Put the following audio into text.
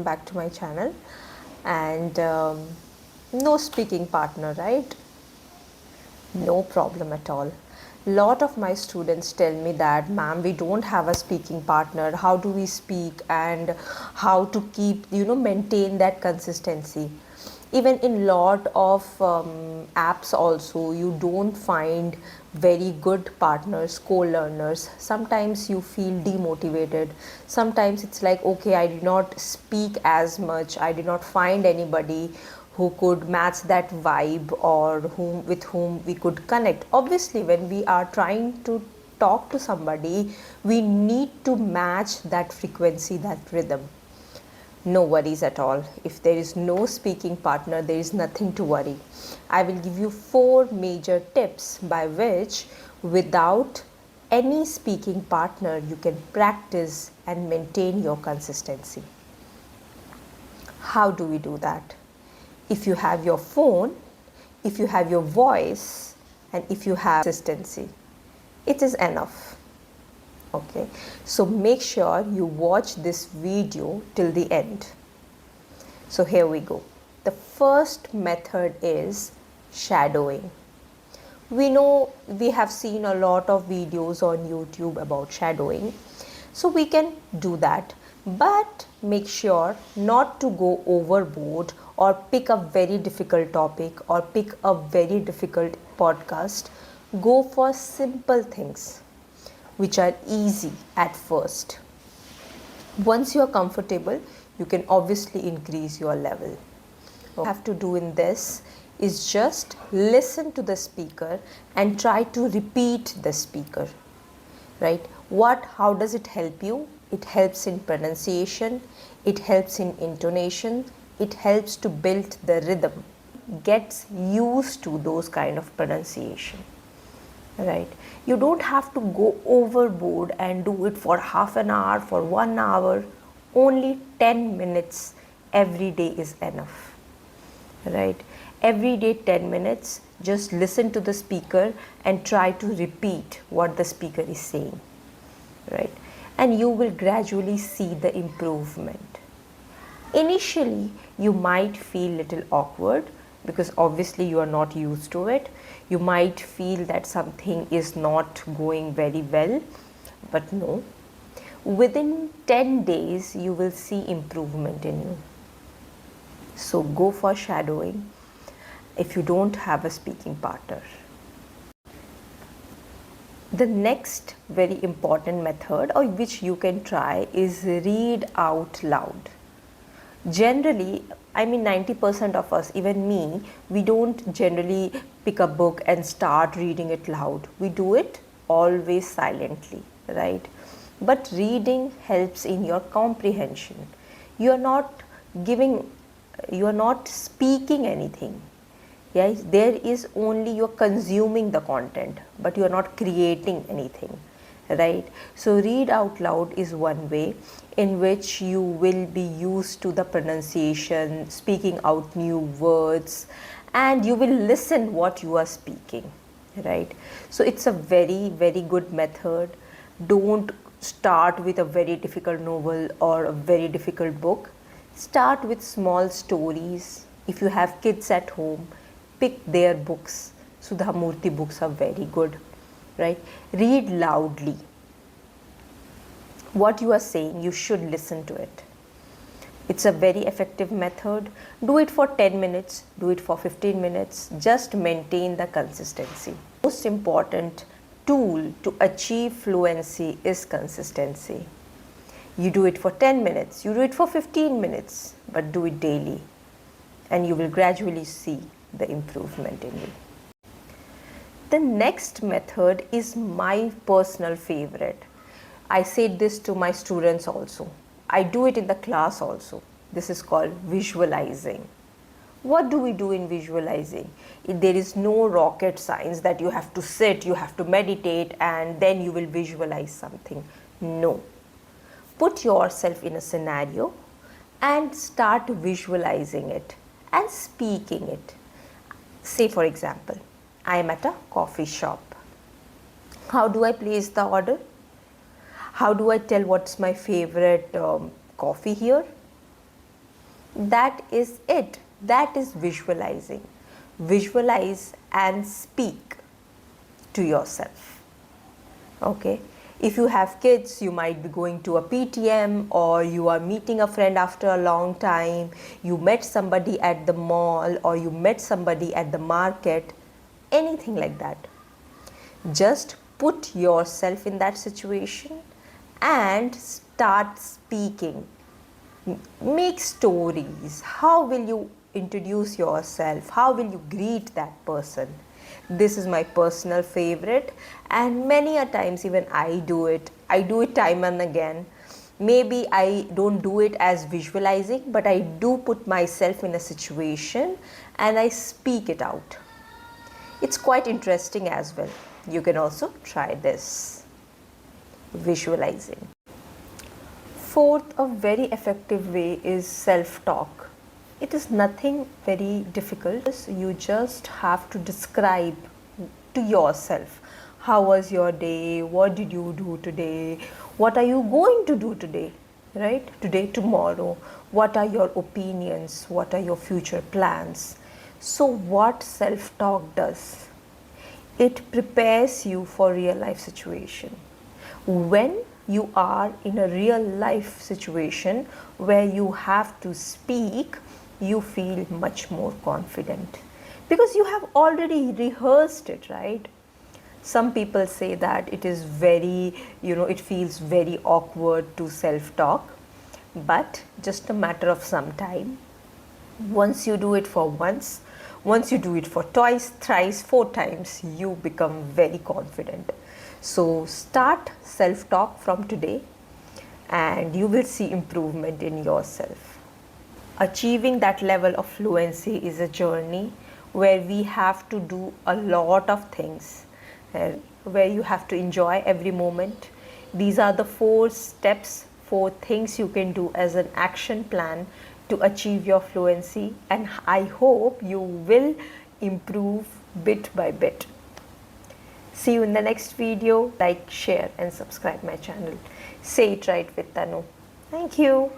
Back to my channel. And no speaking partner, right? No problem at all. Lot of my students tell me that, ma'am, we don't have a speaking partner. How do we speak and how to keep, maintain that consistency? Even in lot of apps also, you don't find very good partners, co-learners. Sometimes you feel demotivated. Sometimes it's like, okay, I did not speak as much. I did not find anybody who could match that vibe or with whom we could connect. Obviously, when we are trying to talk to somebody, we need to match that frequency, that rhythm. No worries at all. If there is no speaking partner, there is nothing to worry. I will give you 4 major tips by which, without any speaking partner, you can practice and maintain your consistency. How do we do that? If you have your phone, if you have your voice, and if you have consistency, it is enough. Okay, so make sure you watch this video till the end. So here we go. The first method is shadowing. We know we have seen a lot of videos on YouTube about shadowing, so we can do that, but make sure not to go overboard or pick a very difficult topic or pick a very difficult podcast. Go for simple things which are easy at first. Once you are comfortable, you can obviously increase your level. What you have to do in this is just listen to the speaker and try to repeat the speaker, right? How does it help you? It helps in pronunciation, it helps in intonation, it helps to build the rhythm. Gets used to those kind of pronunciation. Right, you don't have to go overboard and do it for half an hour, for 1 hour. Only 10 minutes every day is enough. Right, every day 10 minutes, just listen to the speaker and try to repeat what the speaker is saying. Right, and you will gradually see the improvement. Initially, you might feel little awkward because obviously you are not used to it. You might feel that something is not going very well, but no. Within 10 days, you will see improvement in you. So go for shadowing if you don't have a speaking partner. The next very important method, or which you can try, is read out loud. Generally, 90% of us, even me, we don't generally pick a book and start reading it loud. We do it always silently, right? But reading helps in your comprehension. You are not speaking anything. Yes, there is only you're consuming the content, but you're not creating anything. Right, so read out loud is one way in which you will be used to the pronunciation, speaking out new words, and you will listen what you are speaking. Right, so it's a very, very good method. Don't start with a very difficult novel or a very difficult book. Start with small stories. If you have kids at home, pick their books. Sudhamurthy books are very good. Right, read loudly. What you are saying, you should listen to it. It's a very effective method. Do it for 10 minutes, do it for 15 minutes. Just maintain the consistency. Most important tool to achieve fluency is consistency. You do it for 10 minutes, you do it for 15 minutes, but do it daily, and you will gradually see the improvement in you. The next method is my personal favorite. I say this to my students also. I do it in the class also. This is called visualizing. What do we do in visualizing? There is no rocket science that you have to sit, you have to meditate, and then you will visualize something. No. Put yourself in a scenario and start visualizing it and speaking it. Say, for example, I am at a coffee shop. How do I place the order? How do I tell what's my favorite coffee here? That is it. That is visualizing. Visualize and speak to yourself. Okay. If you have kids, you might be going to a PTM, or you are meeting a friend after a long time, you met somebody at the mall, or you met somebody at the market, anything like that. Just put yourself in that situation and start speaking. Make stories. How will you introduce yourself? How will you greet that person? This is my personal favorite, and many a times even I do it time and again. Maybe I don't do it as visualizing, but I do put myself in a situation and I speak it out. It's quite interesting as well. You can also try this, visualizing. Fourth, a very effective way is self-talk. It is nothing very difficult. You just have to describe to yourself, how was your day, what did you do today, what are you going to do today, right? Today, tomorrow, what are your opinions, what are your future plans? So what self-talk does? It prepares you for real life situation. When you are in a real life situation where you have to speak, you feel much more confident because you have already rehearsed it, right? Some people say that it is very, it feels very awkward to self-talk, but just a matter of some time. Once you do it for once you do it for twice, thrice, 4 times, you become very confident. So start self-talk from today and you will see improvement in yourself. Achieving that level of fluency is a journey where we have to do a lot of things, where you have to enjoy every moment. These are the 4 steps, 4 things you can do as an action plan to achieve your fluency, and I hope you will improve bit by bit. See you in the next video. Like, share and subscribe my channel. Say it right with Tanu. Thank you.